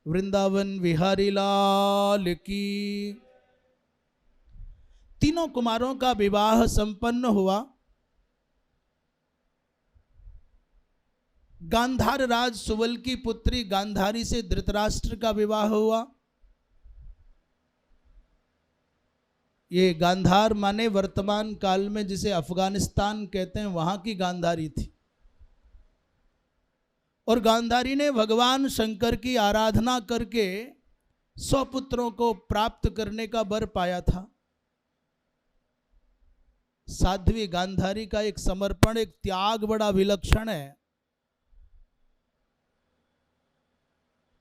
वृंदावन विहारी लाल की। तीनों कुमारों का विवाह संपन्न हुआ। गांधार राज सुवल की पुत्री गांधारी से धृतराष्ट्र का विवाह हुआ। ये गांधार माने वर्तमान काल में जिसे अफगानिस्तान कहते हैं, वहां की गांधारी थी। और गांधारी ने भगवान शंकर की आराधना करके 100 पुत्रों को प्राप्त करने का वर पाया था। साध्वी गांधारी का एक समर्पण, एक त्याग बड़ा विलक्षण है।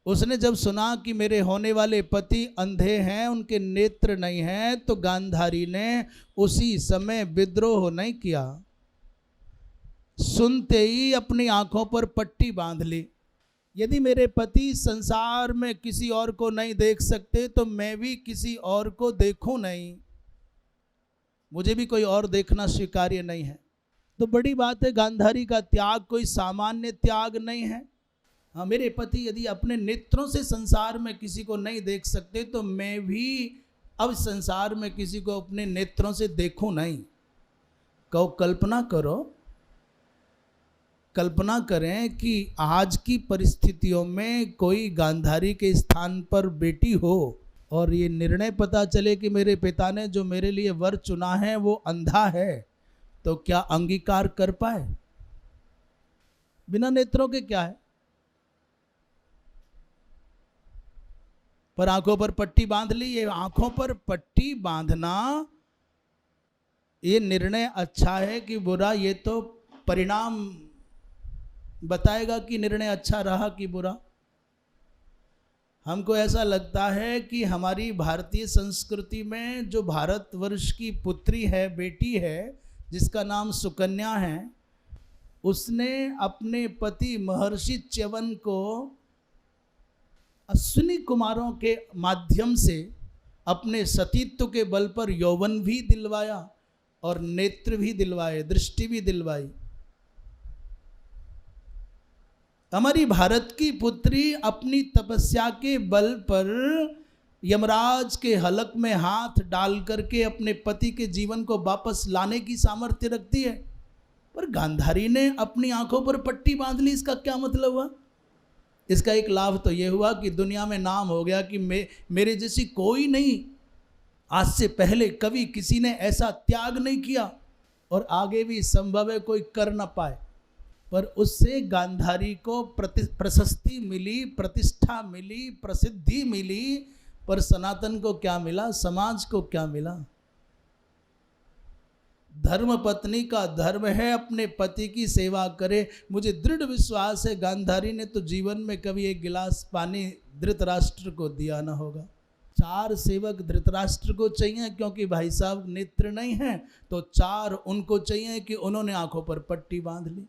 उसने जब सुना कि मेरे होने वाले पति अंधे हैं, उनके नेत्र नहीं हैं, तो गांधारी ने उसी समय विद्रोह नहीं किया। सुनते ही अपनी आंखों पर पट्टी बांध ली। यदि मेरे पति संसार में किसी और को नहीं देख सकते तो मैं भी किसी और को देखूं नहीं, मुझे भी कोई और देखना स्वीकार्य नहीं है। तो बड़ी बात है, गांधारी का त्याग कोई सामान्य त्याग नहीं है। हाँ, मेरे पति यदि अपने नेत्रों से संसार में किसी को नहीं देख सकते तो मैं भी अब संसार में किसी को अपने नेत्रों से देखूं नहीं। कल्पना करो, कल्पना करें कि आज की परिस्थितियों में कोई गांधारी के स्थान पर बेटी हो और ये निर्णय पता चले कि मेरे पिता ने जो मेरे लिए वर चुना है वो अंधा है, तो क्या अंगीकार कर पाए? बिना नेत्रों के क्या है, पर आंखों पर पट्टी बांध ली। ये आंखों पर पट्टी बांधना, ये निर्णय अच्छा है कि बुरा, ये तो परिणाम बताएगा कि निर्णय अच्छा रहा कि बुरा। हमको ऐसा लगता है कि हमारी भारतीय संस्कृति में जो भारतवर्ष की पुत्री है, बेटी है, जिसका नाम सुकन्या है, उसने अपने पति महर्षि च्यवन को अश्विनी कुमारों के माध्यम से अपने सतीत्व के बल पर यौवन भी दिलवाया और नेत्र भी दिलवाए, दृष्टि भी दिलवाई। हमारी भारत की पुत्री अपनी तपस्या के बल पर यमराज के हलक में हाथ डाल करके अपने पति के जीवन को वापस लाने की सामर्थ्य रखती है, पर गांधारी ने अपनी आंखों पर पट्टी बांध ली। इसका क्या मतलब हुआ? इसका एक लाभ तो यह हुआ कि दुनिया में नाम हो गया कि मेरे जैसी कोई नहीं, आज से पहले कभी किसी ने ऐसा त्याग नहीं किया और आगे भी संभव है कोई कर न पाए। पर उससे गांधारी को प्रशस्ति मिली, प्रतिष्ठा मिली, प्रसिद्धि मिली, पर सनातन को क्या मिला, समाज को क्या मिला? धर्म पत्नी का धर्म है अपने पति की सेवा करे। मुझे दृढ़ विश्वास है गांधारी ने तो जीवन में कभी एक गिलास पानी धृतराष्ट्र को दिया ना होगा। 4 सेवक धृतराष्ट्र को चाहिए क्योंकि भाई साहब नेत्र नहीं है, तो 4 उनको चाहिए कि उन्होंने आंखों पर पट्टी बांध ली।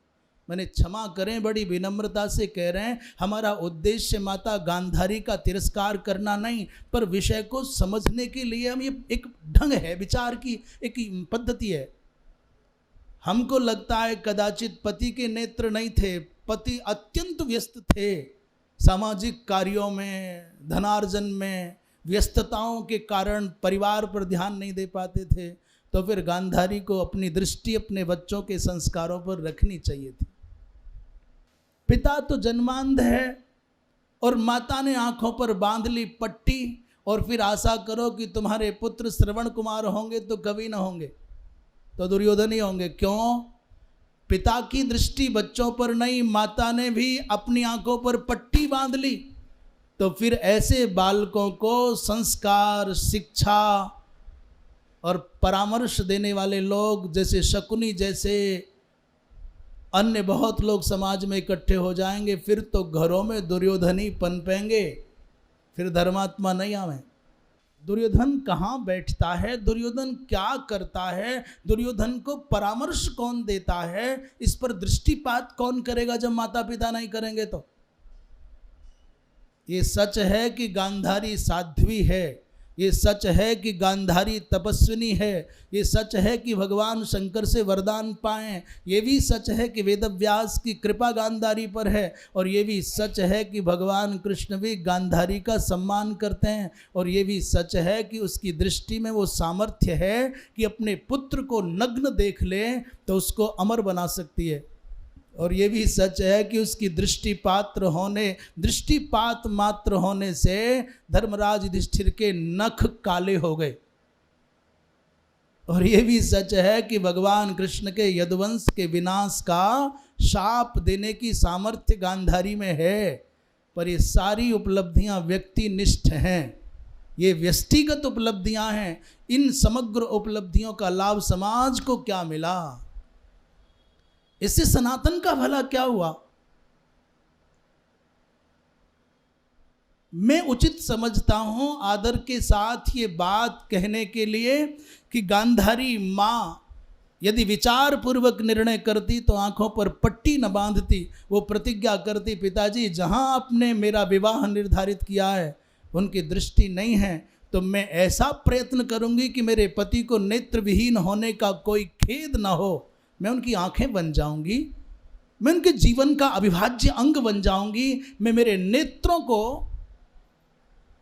मैंने क्षमा करें, बड़ी विनम्रता से कह रहे हैं, हमारा उद्देश्य माता गांधारी का तिरस्कार करना नहीं, पर विषय को समझने के लिए हम, ये एक ढंग है, विचार की एक पद्धति है। हमको लगता है कदाचित पति के नेत्र नहीं थे, पति अत्यंत व्यस्त थे, सामाजिक कार्यों में, धनार्जन में, व्यस्तताओं के कारण परिवार पर ध्यान नहीं दे पाते थे, तो फिर गांधारी को अपनी दृष्टि अपने बच्चों के संस्कारों पर रखनी चाहिए थी। पिता तो जन्मांध है और माता ने आंखों पर बांध ली पट्टी, और फिर आशा करो कि तुम्हारे पुत्र श्रवण कुमार होंगे तो कभी ना होंगे, तो दुर्योधन ही होंगे। क्यों? पिता की दृष्टि बच्चों पर नहीं, माता ने भी अपनी आंखों पर पट्टी बांध ली। तो फिर ऐसे बालकों को संस्कार, शिक्षा और परामर्श देने वाले लोग, जैसे शकुनी जैसे अन्य बहुत लोग समाज में इकट्ठे हो जाएंगे, फिर तो घरों में दुर्योधन ही पनपेंगे, फिर धर्मात्मा नहीं आवे। दुर्योधन कहाँ बैठता है, दुर्योधन क्या करता है, दुर्योधन को परामर्श कौन देता है, इस पर दृष्टिपात कौन करेगा जब माता पिता नहीं करेंगे? तो ये सच है कि गांधारी साध्वी है, ये सच है कि गांधारी तपस्विनी है, ये सच है कि भगवान शंकर से वरदान पाएं, ये भी सच है कि वेदव्यास की कृपा गांधारी पर है, और ये भी सच है कि भगवान कृष्ण भी गांधारी का सम्मान करते हैं, और ये भी सच है कि उसकी दृष्टि में वो सामर्थ्य है कि अपने पुत्र को नग्न देख ले तो उसको अमर बना सकती है। और ये भी सच है कि उसकी दृष्टिपात मात्र होने से धर्मराज युधिष्ठिर के नख काले हो गए। और ये भी सच है कि भगवान कृष्ण के यदुवंश के विनाश का शाप देने की सामर्थ्य गांधारी में है। पर ये सारी उपलब्धियां व्यक्तिनिष्ठ हैं, ये व्यक्तिगत उपलब्धियां हैं। इन समग्र उपलब्धियों का लाभ समाज को क्या मिला, इससे सनातन का भला क्या हुआ? मैं उचित समझता हूं आदर के साथ ये बात कहने के लिए कि गांधारी मां यदि विचार पूर्वक निर्णय करती तो आंखों पर पट्टी न बांधती, वो प्रतिज्ञा करती, पिताजी जहां आपने मेरा विवाह निर्धारित किया है उनकी दृष्टि नहीं है, तो मैं ऐसा प्रयत्न करूंगी कि मेरे पति को नेत्र विहीन होने का कोई खेद न हो। मैं उनकी आंखें बन जाऊंगी, मैं उनके जीवन का अविभाज्य अंग बन जाऊंगी, मैं मेरे नेत्रों को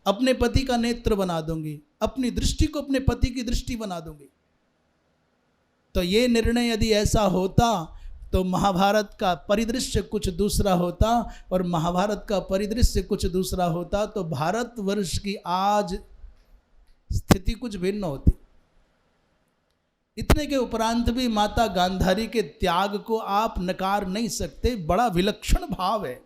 अपने पति का नेत्र बना दूंगी, अपनी दृष्टि को अपने पति की दृष्टि बना दूंगी। तो ये निर्णय यदि ऐसा होता तो महाभारत का परिदृश्य कुछ दूसरा होता, और महाभारत का परिदृश्य कुछ दूसरा होता तो भारतवर्ष की आज स्थिति कुछ भिन्न होती। इतने के उपरांत भी माता गांधारी के त्याग को आप नकार नहीं सकते, बड़ा विलक्षण भाव है।